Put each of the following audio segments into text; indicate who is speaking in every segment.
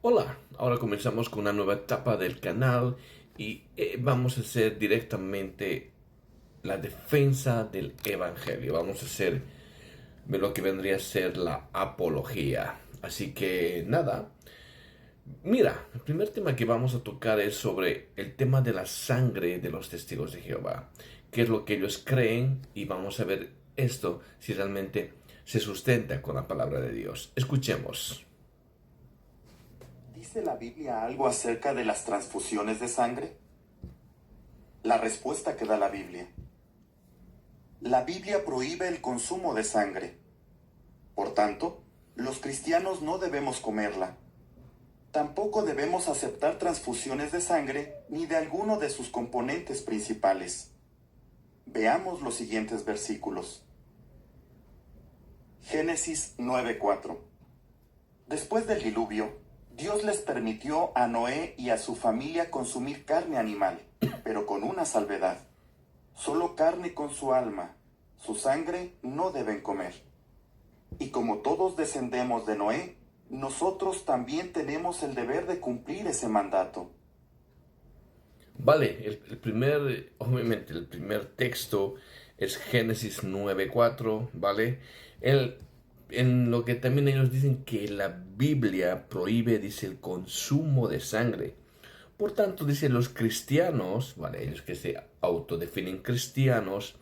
Speaker 1: Hola, ahora comenzamos con una nueva etapa del canal y vamos a hacer directamente la defensa del Evangelio. Vamos a hacer lo que vendría a ser la apología. Así que nada, mira, el primer tema que vamos a tocar es sobre el tema de la sangre de los testigos de Jehová. ¿Qué es lo que ellos creen? Y vamos a ver esto si realmente se sustenta con la palabra de Dios. Escuchemos.
Speaker 2: ¿Dice la Biblia algo acerca de las transfusiones de sangre? La respuesta que da la Biblia. La Biblia prohíbe el consumo de sangre. Por tanto, los cristianos no debemos comerla. Tampoco debemos aceptar transfusiones de sangre ni de alguno de sus componentes principales. Veamos los siguientes versículos. Génesis 9:4. Después del diluvio, Dios les permitió a Noé y a su familia consumir carne animal, pero con una salvedad. Solo carne con su alma, su sangre no deben comer. Y como todos descendemos de Noé, nosotros también tenemos el deber de cumplir ese mandato.
Speaker 1: Vale, obviamente el primer texto es Génesis 9:4, ¿vale? En lo que también ellos dicen que la Biblia prohíbe, dice, el consumo de sangre. Por tanto, dice, los cristianos, ¿vale? Ellos que se autodefinen cristianos,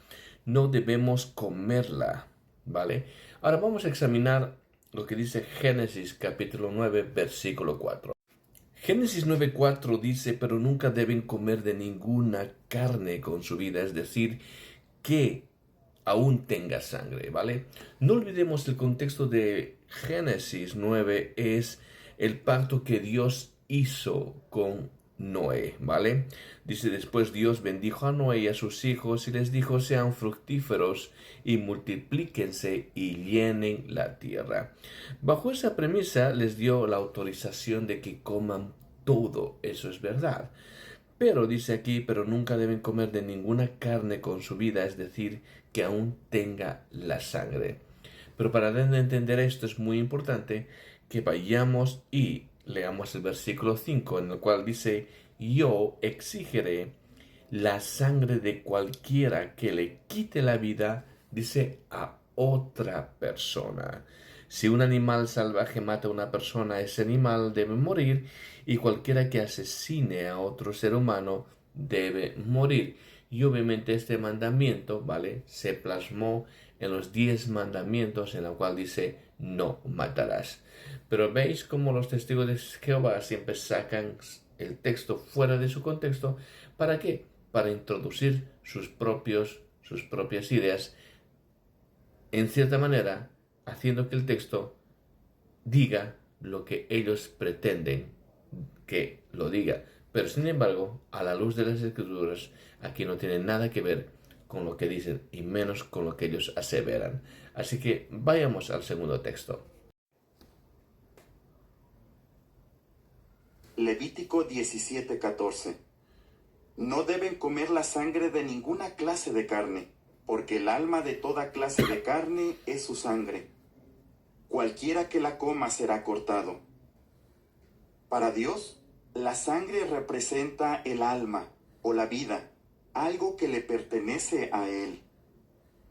Speaker 1: no debemos comerla, ¿vale? Ahora vamos a examinar lo que dice Génesis capítulo 9, versículo 4. Génesis 9:4 dice, pero nunca deben comer de ninguna carne con su vida, es decir, que aún tenga sangre, ¿vale? No olvidemos el contexto de Génesis 9 es el pacto que Dios hizo con Noé, ¿vale? Dice, después Dios bendijo a Noé y a sus hijos y les dijo, sean fructíferos y multiplíquense y llenen la tierra. Bajo esa premisa les dio la autorización de que coman todo, eso es verdad. Pero dice aquí, pero nunca deben comer de ninguna carne con su vida, es decir, que aún tenga la sangre. Pero para entender esto es muy importante que vayamos y leamos el versículo 5, en el cual dice, yo exigiré la sangre de cualquiera que le quite la vida, dice, a otra persona. Si un animal salvaje mata a una persona, ese animal debe morir, y cualquiera que asesine a otro ser humano debe morir. Y obviamente este mandamiento, ¿vale? Se plasmó en los 10 mandamientos en la cual dice no matarás. Pero veis cómo los testigos de Jehová siempre sacan el texto fuera de su contexto. ¿Para qué? Para introducir sus propias ideas, en cierta manera, haciendo que el texto diga lo que ellos pretenden que lo diga. Pero sin embargo, a la luz de las escrituras, aquí no tiene nada que ver con lo que dicen y menos con lo que ellos aseveran. Así que vayamos al segundo texto.
Speaker 2: Levítico 17:14. No deben comer la sangre de ninguna clase de carne, porque el alma de toda clase de carne es su sangre. Cualquiera que la coma será cortado. Para Dios, la sangre representa el alma o la vida, algo que le pertenece a Él.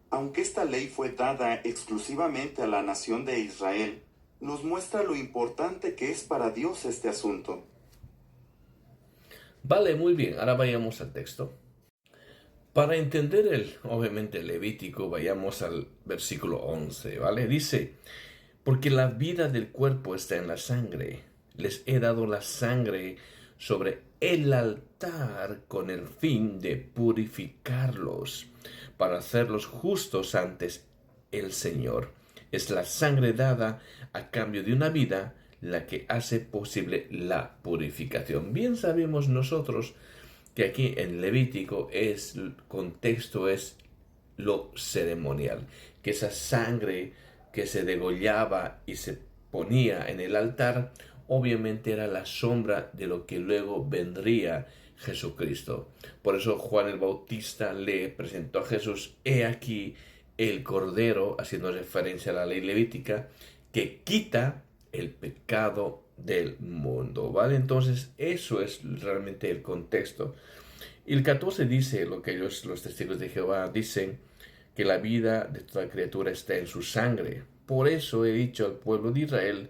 Speaker 2: Aunque esta ley fue dada exclusivamente a la nación de Israel, nos muestra lo importante que es para Dios este asunto.
Speaker 1: Vale, muy bien, ahora vayamos al texto. Para entender obviamente, el Levítico, vayamos al versículo 11, ¿vale? Dice, porque la vida del cuerpo está en la sangre. Les he dado la sangre sobre el altar con el fin de purificarlos, para hacerlos justos ante el Señor. Es la sangre dada a cambio de una vida la que hace posible la purificación. Bien sabemos nosotros que aquí en Levítico el contexto es lo ceremonial, que esa sangre que se degollaba y se ponía en el altar, obviamente era la sombra de lo que luego vendría Jesucristo. Por eso Juan el Bautista le presentó a Jesús, he aquí el Cordero, haciendo referencia a la ley levítica, que quita el pecado del mundo, ¿vale? Entonces, eso es realmente el contexto. Y el 14 dice lo que ellos, los testigos de Jehová, dicen que la vida de toda criatura está en su sangre. Por eso he dicho al pueblo de Israel,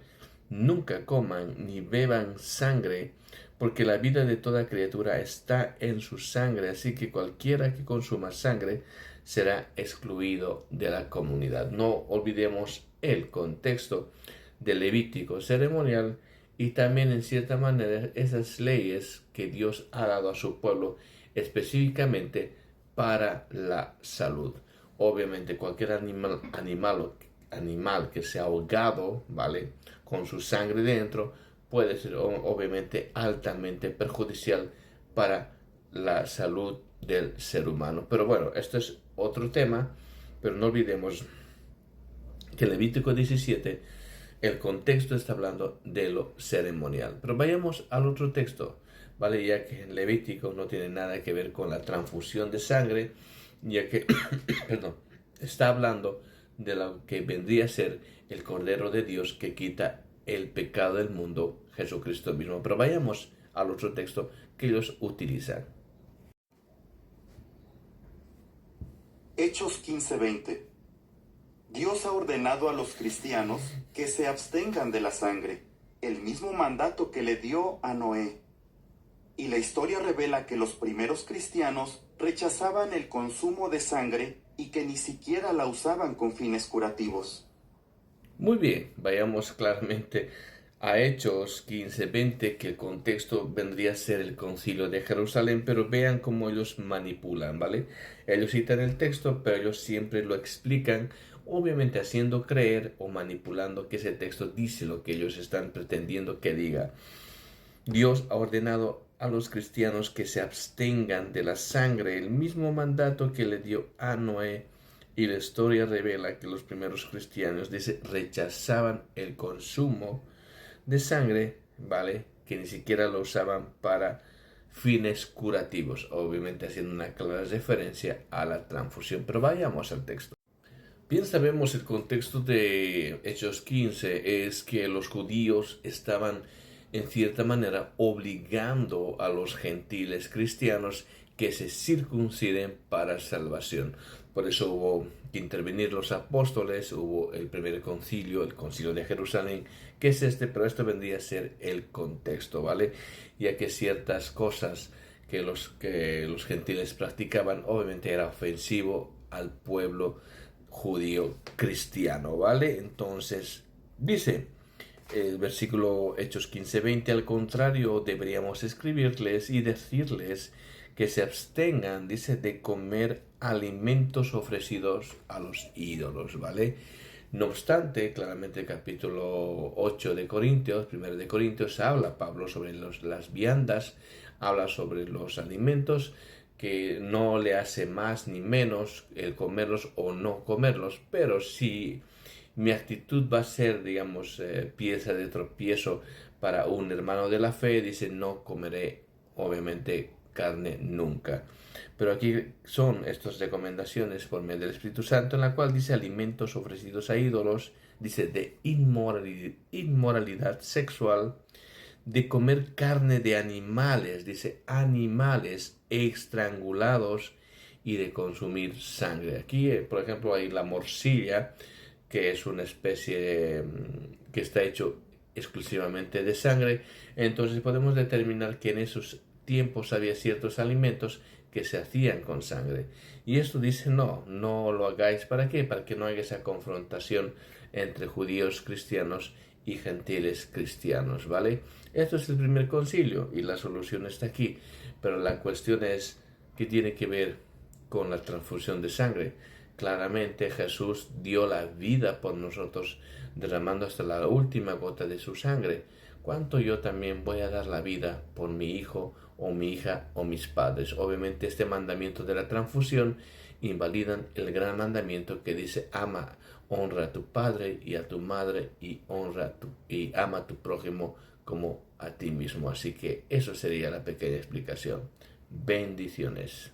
Speaker 1: nunca coman ni beban sangre, porque la vida de toda criatura está en su sangre, así que cualquiera que consuma sangre será excluido de la comunidad. No olvidemos el contexto del Levítico ceremonial y también en cierta manera esas leyes que Dios ha dado a su pueblo específicamente para la salud. Obviamente cualquier animal que sea ahogado, ¿vale? Con su sangre dentro, puede ser obviamente altamente perjudicial para la salud del ser humano. Pero bueno, esto es otro tema, pero no olvidemos que en Levítico 17 el contexto está hablando de lo ceremonial. Pero vayamos al otro texto, ¿vale? Ya que en Levítico no tiene nada que ver con la transfusión de sangre, ya que, perdón, está hablando de lo que vendría a ser el Cordero de Dios que quita el pecado del mundo, Jesucristo mismo. Pero vayamos al otro texto que ellos utilizan.
Speaker 2: Hechos 15:20. Dios ha ordenado a los cristianos que se abstengan de la sangre, el mismo mandato que le dio a Noé. Y la historia revela que los primeros cristianos rechazaban el consumo de sangre y que ni siquiera la usaban con fines curativos.
Speaker 1: Muy bien, vayamos claramente a Hechos 15:20, que el contexto vendría a ser el concilio de Jerusalén, pero vean cómo ellos manipulan, ¿vale? Ellos citan el texto, pero ellos siempre lo explican, obviamente haciendo creer o manipulando que ese texto dice lo que ellos están pretendiendo que diga. Dios ha ordenado a los cristianos que se abstengan de la sangre, el mismo mandato que le dio a Noé. Y la historia revela que los primeros cristianos, dice, rechazaban el consumo de sangre, ¿vale? Que ni siquiera lo usaban para fines curativos, obviamente haciendo una clara referencia a la transfusión. Pero vayamos al texto. Bien sabemos el contexto de Hechos 15 es que los judíos estaban en cierta manera obligando a los gentiles cristianos que se circunciden para salvación. Por eso hubo que intervenir los apóstoles, hubo el primer concilio, el concilio de Jerusalén, que es pero esto vendría a ser el contexto, ¿vale? Ya que ciertas cosas que los gentiles practicaban obviamente era ofensivo al pueblo judío cristiano, ¿vale? Entonces, dice el versículo Hechos 15:20, al contrario, deberíamos escribirles y decirles que se abstengan, dice, de comer alimentos ofrecidos a los ídolos, ¿vale? No obstante, claramente el capítulo 8 de Corintios, 1 de Corintios, habla Pablo sobre las viandas, habla sobre los alimentos, que no le hace más ni menos el comerlos o no comerlos, pero si mi actitud va a ser, digamos, pieza de tropiezo para un hermano de la fe, dice, no comeré, obviamente, carne nunca. Pero aquí son estas recomendaciones por medio del Espíritu Santo, en la cual dice alimentos ofrecidos a ídolos, dice de inmoralidad sexual, de comer carne de animales, dice animales estrangulados y de consumir sangre. Aquí, por ejemplo, hay la morcilla, que es una especie que está hecho exclusivamente de sangre. Entonces podemos determinar que en esos tiempos había ciertos alimentos que se hacían con sangre. Y esto dice, no lo hagáis. ¿Para qué? Para que no haya esa confrontación entre judíos cristianos y gentiles cristianos, ¿vale? Esto es el primer concilio y la solución está aquí. Pero la cuestión es que tiene que ver con la transfusión de sangre. Claramente Jesús dio la vida por nosotros, derramando hasta la última gota de su sangre. ¿Cuánto yo también voy a dar la vida por mi hijo o mi hija o mis padres? Obviamente este mandamiento de la transfusión invalidan el gran mandamiento que dice honra a tu padre y a tu madre y y ama a tu prójimo como a ti mismo. Así que eso sería la pequeña explicación. Bendiciones.